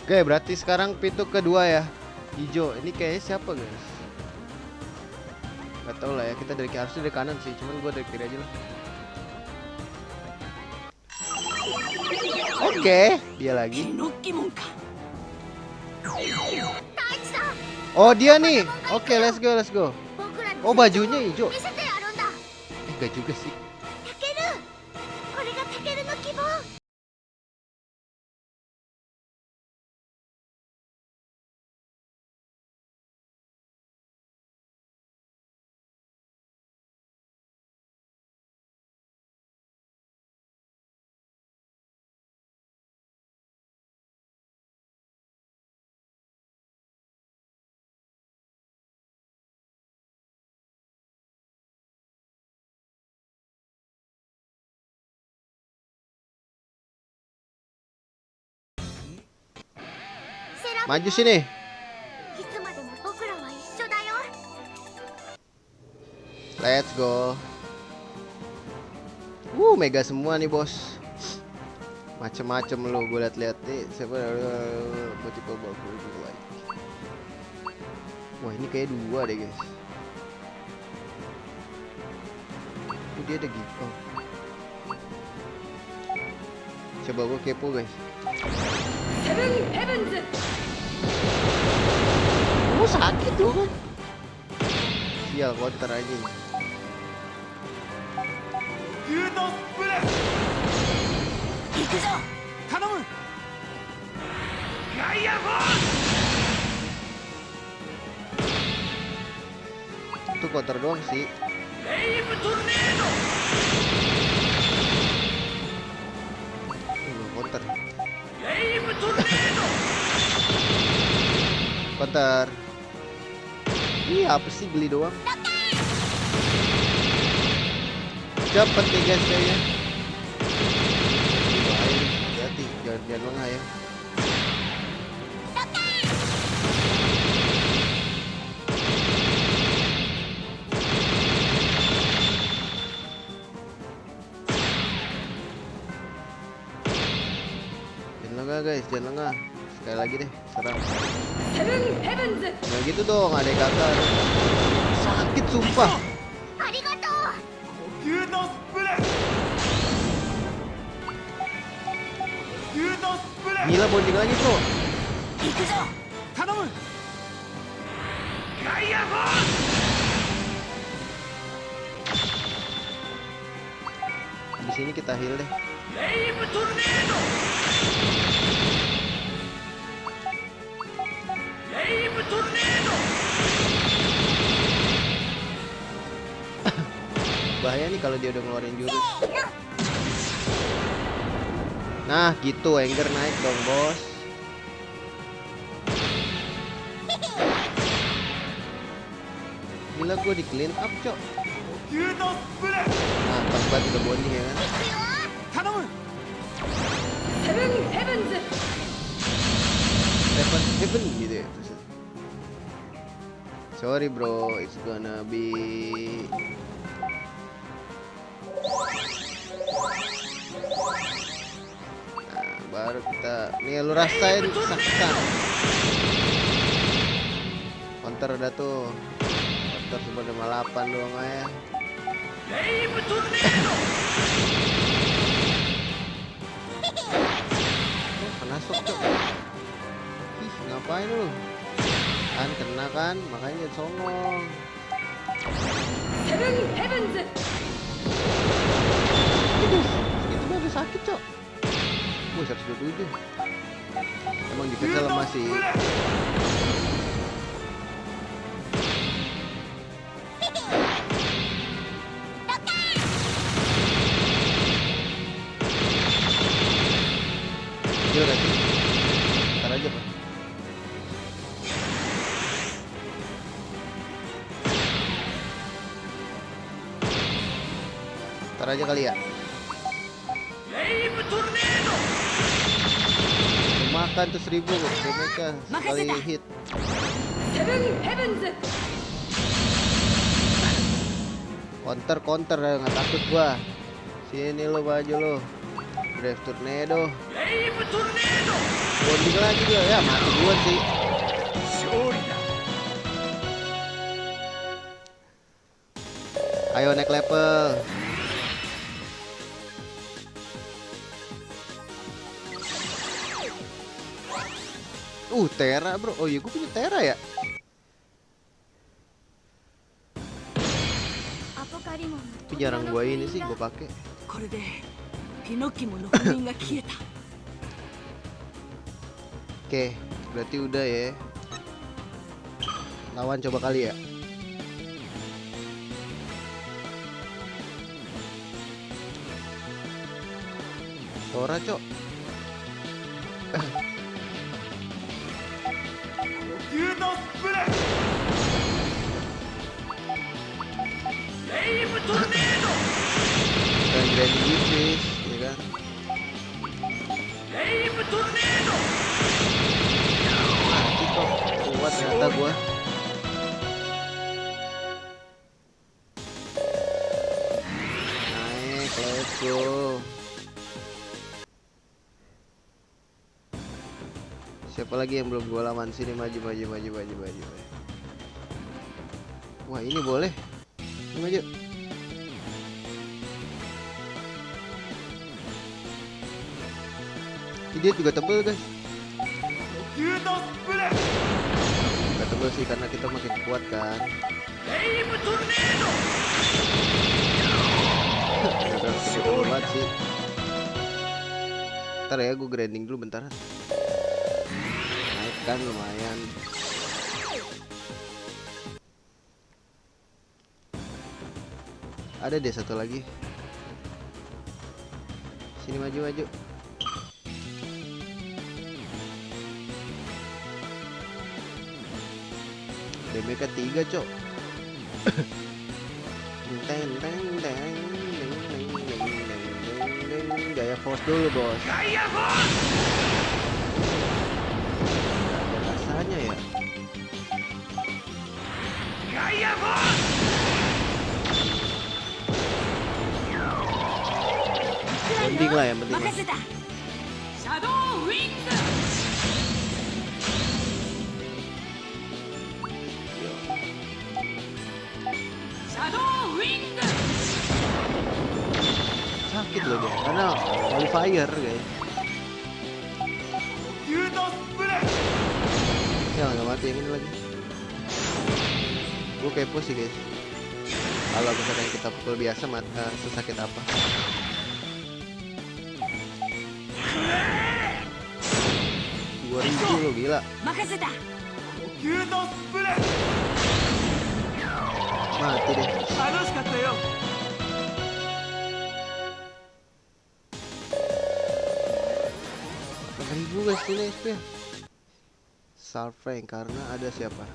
Oke, berarti sekarang pintu kedua ya. Hijau. Ini kayaknya siapa, guys? Gak tau lah ya. Kita harusnya dari kanan sih. Cuman gue dari kiri aja lah. Oke, dia lagi. Oh, dia nih. Oke, let's go, let's go. Oh, bajunya hijau. Enggak juga sih. Maju sini. Let's go. Mega semua nih, bos. Macem-macem lo, gue liat-liat nih. Siapa? Tipe bagus lagi. Wah, ini kayak dua deh, guys. Dia ada gitu. Coba gue kepo, guys. Sakit tuh kan. Sial, counter aja. Itu counter doang sih. Counter. Counter. Ini apa sih, beli doang. Cepet nih guys kayaknya. Hati-hati, jangan lengah ya. Jangan lengah guys, jangan lengah. Sekali lagi deh, serang. Nah gitu dong, adek kakak. Sakit sumpah. Gila, bonding lagi bro. Di sini kita heal deh. Bahaya nih kalau dia udah ngeluarin jurus. Nah gitu, anger naik dong bos. Gila, gue di clean up cok. Nah pas banget udah bonding ya kan. Heaven gitu ya. Sorry bro, it's gonna be. Nah, baru kita nih, lu rasain saksan. Counter udah tuh. Counter super 58 doang ya. Kena sok cok. Ih, ngapain lu? Kan kena kan, makanya songong. Itu mah udah sakit cok. 127. Emang defense lemah sih. Gila gak sih? Ntar aja pak. Ntar aja kali ya. Makan tuh 1000 mereka sekali hit. Counter nggak takut gua. Sini lo baju lo. Drive tornado. bonding lagi gue ya, mati duluan sih. Ayo naik level. Tera bro. Oh iya gue punya Tera ya. Tapi jarang gue ini sih gue pakai. Oke, berarti udah ya. Lawan coba kali ya. Tora cok. Dan Grand Witches, ya kan? Mati kok, kuat ternyata gua. Naik, let's go. Siapa lagi yang belum gua lawan? Sini maju. Wah ini boleh. Ini maju. Dia juga tebel guys. Gak tebel sih karena kita makin kuat kan. Gak tebel banget sih. Ntar ya gue grinding dulu bentaran. Naik kan lumayan. Ada deh satu lagi. Sini maju. DMK 3 cok. Gaya force dulu bos. Gaya force. Gak ada rasanya ya. Gaya force. Bonding lah yang penting. Shadow Wing. Sakit loh dia, karena qualifier guys. Ya nggak mati yang ini lagi. Gue kepo sih guys. Kalau misalkan kita pukul biasa, sesakit apa? Ribu lo gila. Mati deh. Ribu guys ini SP. Sarfrank karena ada siapa?